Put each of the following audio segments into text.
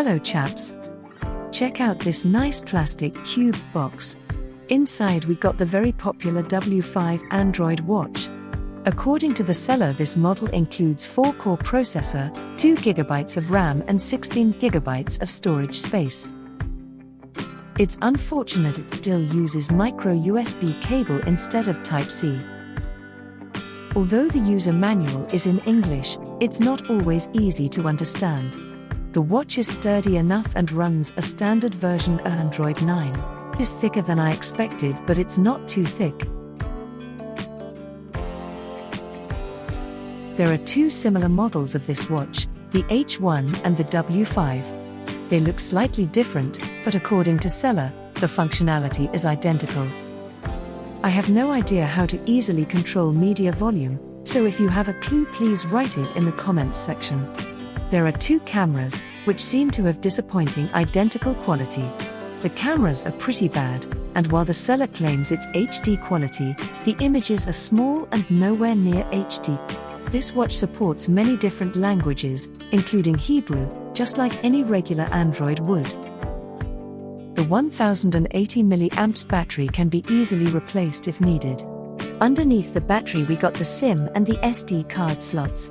Hello chaps. Check out this nice plastic cube box. Inside we got the very popular W5 Android watch. According to the seller, this model includes 4-core processor, 2 GB of RAM and 16 GB of storage space. It's unfortunate it still uses micro USB cable instead of Type-C. Although the user manual is in English, it's not always easy to understand. The watch is sturdy enough and runs a standard version of Android 9. It's thicker than I expected, but it's not too thick. There are two similar models of this watch, the H1 and the W5. They look slightly different, but according to seller, the functionality is identical. I have no idea how to easily control media volume, so if you have a clue, please write it in the comments section. There are two cameras, which seem to have disappointing identical quality. The cameras are pretty bad, and while the seller claims it's HD quality, the images are small and nowhere near HD. This watch supports many different languages, including Hebrew, just like any regular Android would. The 1080 mAh battery can be easily replaced if needed. Underneath the battery we got the SIM and the SD card slots.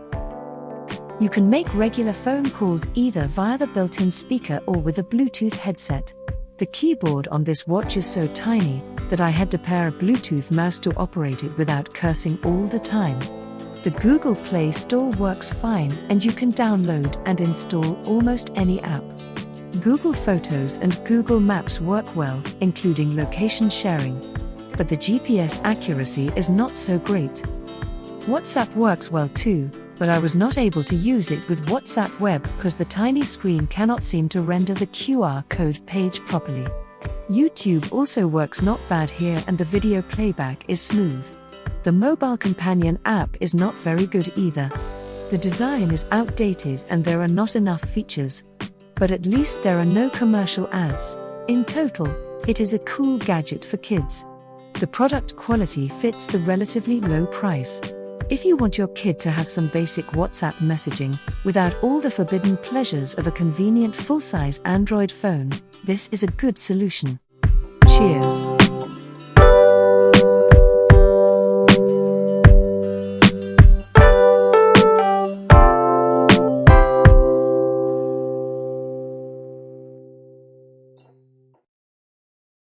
You can make regular phone calls either via the built-in speaker or with a Bluetooth headset. The keyboard on this watch is so tiny that I had to pair a Bluetooth mouse to operate it without cursing all the time. The Google Play Store works fine and you can download and install almost any app. Google Photos and Google Maps work well, including location sharing. But the GPS accuracy is not so great. WhatsApp works well too, but I was not able to use it with WhatsApp Web because the tiny screen cannot seem to render the QR code page properly. YouTube also works not bad here and the video playback is smooth. The mobile companion app is not very good either. The design is outdated and there are not enough features. But at least there are no commercial ads. In total, it is a cool gadget for kids. The product quality fits the relatively low price. If you want your kid to have some basic WhatsApp messaging, without all the forbidden pleasures of a convenient full-size Android phone, this is a good solution. Cheers!